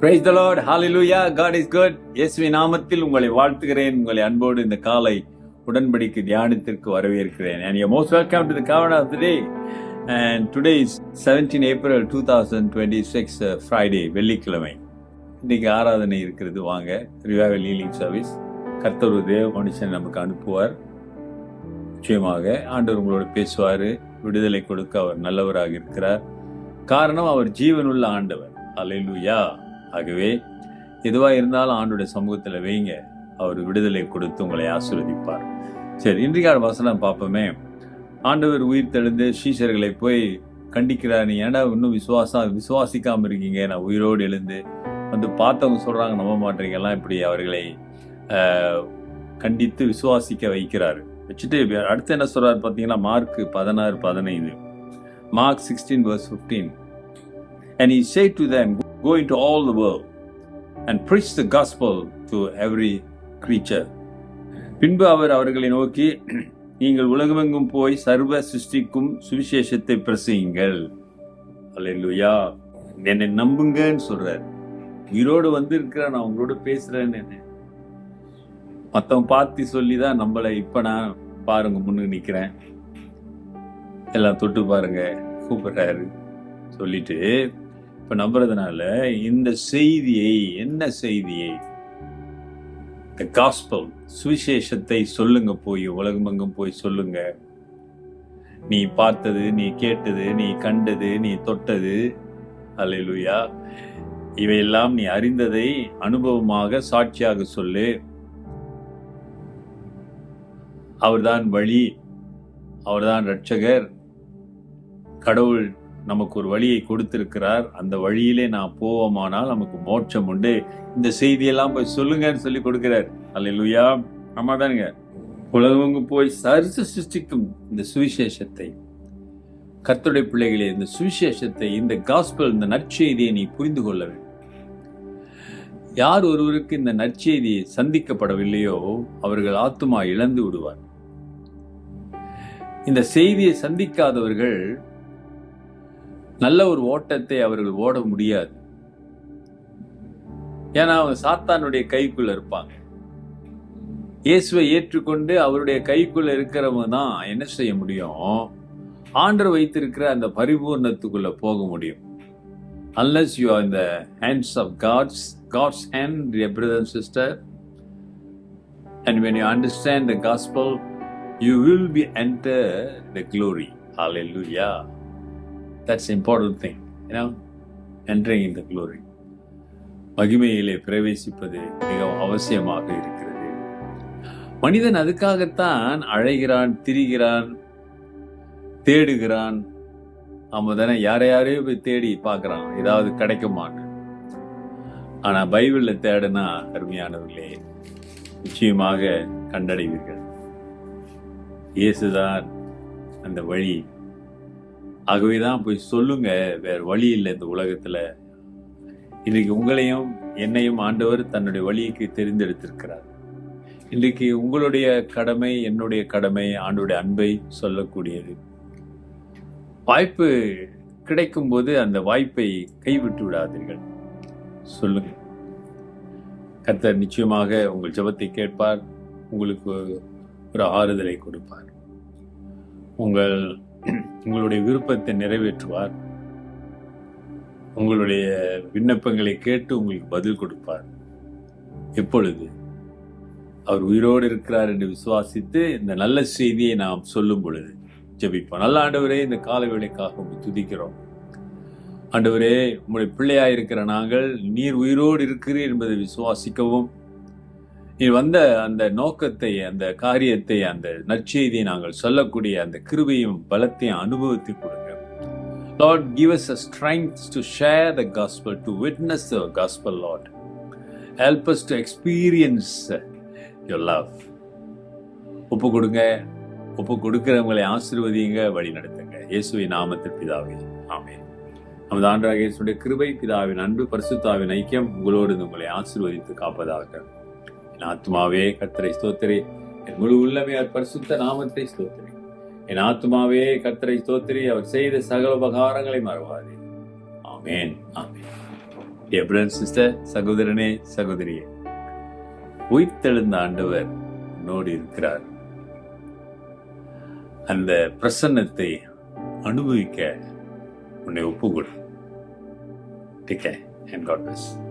Praise the Lord. Hallelujah. God is good. இயேசுவின் நாமத்தில் உங்களை வாழ்த்துகிறேன். உங்களை அன்போடு இந்த காலை உடன்படிக்கை தியானத்திற்கு வரவேற்கிறேன். And you're most welcome to the Covenant of the Day. And today is 17 April 2026 Friday, வெள்ளிக்கிழமை. இன்னைக்கு ஆராதனை இருக்கிறது. வாங்க, ரிவைவல் ஹீலிங் சர்வீஸ். கர்த்தர் ஒரு தேவ மனுஷன் நமக்கு அனுப்புவார். நிச்சயமாக ஆண்டவர் உங்களோட பேசுவார். விடுதலை கொடுக்க அவர் நல்லவராக இருக்கிறார். காரணம், அவர் ஜீவனுள்ள ஆண்டவர். அல்லேலூயா. ஆகவே எதுவாக இருந்தாலும் ஆண்டுடைய சமூகத்தில் வைங்க, அவர் விடுதலை கொடுத்து உங்களை ஆசீர்வதிப்பார். சரி, இன்றைக்கான வசனம் பார்ப்போமே. ஆண்டவர் உயிர் தெழுந்து சீஷர்களை போய் கண்டிக்கிறார். நீ ஏன்னா இன்னும் விசுவாசிக்காமல் இருக்கீங்க, நான் உயிரோடு எழுந்து வந்து பார்த்தவங்க சொல்கிறாங்க நம்ப மாட்டீங்கலாம், இப்படி அவர்களை கண்டித்து விசுவாசிக்க வைக்கிறாரு. வச்சுட்டு அடுத்து என்ன சொல்கிறார் பார்த்தீங்கன்னா, mark 16:15, Mark 16:15. And he said to them, go into all the world and preach the gospel to every creature. பின்பு அவர் அவர்களை நோக்கி, நீங்கள் உலகமெங்கும் போய் சர்வ சிருஷ்டிக்கும் சுவிசேஷத்தை பிரசங்கியுங்கள். அல்லேலூயா. என்னை நம்புங்கன்னு சொல்றாரு. உயிரோடு வந்து இருக்கிற நான் உங்களோட பேசுறேன்னு என்ன மற்றவன் பார்த்து சொல்லிதான் நம்மளை இப்ப நான் பாருங்க முன்னுக்கு நிக்கிறேன், எல்லாம் தொட்டு பாருங்க கூப்பிடுறாரு சொல்லிட்டு இப்ப நம்புறதுனால இந்த செய்தியை, என்ன செய்தியை, the gospel, சுவிசேஷத்தை சொல்லுங்க, போய் உலகமெங்கும் போய் சொல்லுங்க. நீ பார்த்தது, நீ கேட்டது, நீ கண்டது, நீ தொட்டது, அல்லேலூயா, இவையெல்லாம் நீ அறிந்ததை அனுபவமாக சாட்சியாக சொல்லு. அவர்தான் வழி, அவர்தான் இரட்சகர். கடவுள் நமக்கு ஒரு வழியை கொடுத்திருக்கிறார். அந்த வழியிலே நான் போவோமானால் நமக்கு மோட்சம் உண்டு. இந்த செய்தியெல்லாம் போய் சொல்லுங்கன்னு சொல்லி கொடுக்கிறார். அல்லேலூயா. ஆமா தானுங்க. உலகமெங்கு போய் சர்வ சிருஷ்டிக்கும் இந்த சுவிசேஷத்தை, கர்த்தருடைய பிள்ளைகளே, இந்த சுவிசேஷத்தை, இந்த காஸ்பல், இந்த நற்செய்தியை நீ புரிந்து கொள்ள வேண்டும். யார் ஒருவருக்கு இந்த நற்செய்தி சந்திக்கப்படவில்லையோ அவர்கள் ஆத்துமா இழந்து விடுவார். இந்த செய்தியை சந்திக்காதவர்கள் நல்ல ஒரு ஓட்டத்தை அவர்கள் ஓட முடியாது. ஏன்னா அவங்க சாத்தானுடைய கைக்குள்ள இருப்பாங்க. இயேசுவை ஏற்றுக்கொண்டு அவருடைய கைக்குள்ள இருக்கிறவங்க தான் என்ன செய்ய முடியும்? ஆண்டவர் வைத்திருக்கிற அந்த பரிபூர்ணத்துக்குள்ள போக முடியும். Unless you are in the hands of God's hand, dear brother and sister, and when you understand the gospel, you will be enter the glory. Hallelujah. That's the important thing, entering in the glory. மகிமையிலே பிரவேசிப்பது மிகவும் அவசியமாக இருக்கிறது. மனிதன் அதுக்காகத்தான் அழைகிறான், திரிகிறான், தேடுகிறான். தானே யாரையாரையோ போய் தேடி பார்க்கறான், ஏதாவது கிடைக்குமான்னு. ஆனா பைபிள்ல தேடுனா அருமையானவர்களே, நிச்சயமாக கண்டடைவீர்கள். இயேசுதான் அந்த வழி. ஆகவேதான் போய் சொல்லுங்க, வேற வழி இல்லை இந்த உலகத்துல. இன்றைக்கு உங்களையும் என்னையும் ஆண்டவர் தன்னுடைய வழிக்கு தெரிந்தெடுத்திருக்கிறார். இன்றைக்கு உங்களுடைய கடமை, என்னுடைய கடமை, ஆண்டவருடைய அன்பை சொல்லக்கூடியது. வாய்ப்பு கிடைக்கும் போது அந்த வாய்ப்பை கைவிட்டு விடாதீர்கள். சொல்லுங்க. கர்த்தர் நிச்சயமாக உங்கள் ஜெபத்தை கேட்பார், உங்களுக்கு ஒரு ஆறுதலை கொடுப்பார், உங்களுடைய விருப்பத்தை நிறைவேற்றுவார், உங்களுடைய விண்ணப்பங்களை கேட்டு உங்களுக்கு பதில் கொடுப்பார். எப்பொழுது? அவர் உயிரோடு இருக்கிறார் என்று விசுவாசித்து இந்த நல்ல செய்தியை நாம் சொல்லும் பொழுது ஜெபிப்போம். நல்ல ஆண்டவரே, இந்த கால வேளைக்காக துதிக்கிறோம். ஆண்டவரே, உங்களுடைய பிள்ளையாயிருக்கிற நாங்கள் நீர் உயிரோடு இருக்கிறீர் என்பதை விசுவாசிக்கவும், நீ வந்த அந்த நோக்கத்தை, அந்த காரியத்தை, அந்த நற்செய்தியை நாங்கள் சொல்லக்கூடிய அந்த கிருபையும் பலத்தையும் அனுபவித்து கொடுங்க. Lord, give us a strength to share the gospel, to witness the gospel, Lord. Help us to experience your love. ஒப்பு கொடுங்க, ஒப்பு கொடுக்கிறவங்களை ஆசீர்வதிங்க, வழி நடத்துங்க. இயேசுவின் நாமத்தில் பிதாவே, ஆமென். நமது ஆண்டவராகிய இயேசுவுடைய கிருபை, பிதாவின் அன்பு, பரிசுத்தாவின் ஐக்கியம் உங்களோடு உங்களை ஆசீர்வதித்து காப்பதாக. என் ஆத்துமாவே கர்த்தரை ஸ்தோத்திரி, என் முழு உள்ளமே அவர் பரிசுத்த நாமத்தை ஸ்தோத்திரி. என் ஆத்துமாவே கர்த்தரை ஸ்தோத்திரி, அவர் செய்த சகல உபகாரங்களை மறவாதே. ஆமென், ஆமென். எப்ரன் சிஸ்டர், சகோதரனே சகோதரியே, உயிர்த்தெழுந்த ஆண்டவர் உன்னோடு இருக்கிறார். அந்த பிரசன்னத்தை அனுபவிக்க உன்னை ஒப்புக்கொடு. Take care and God bless.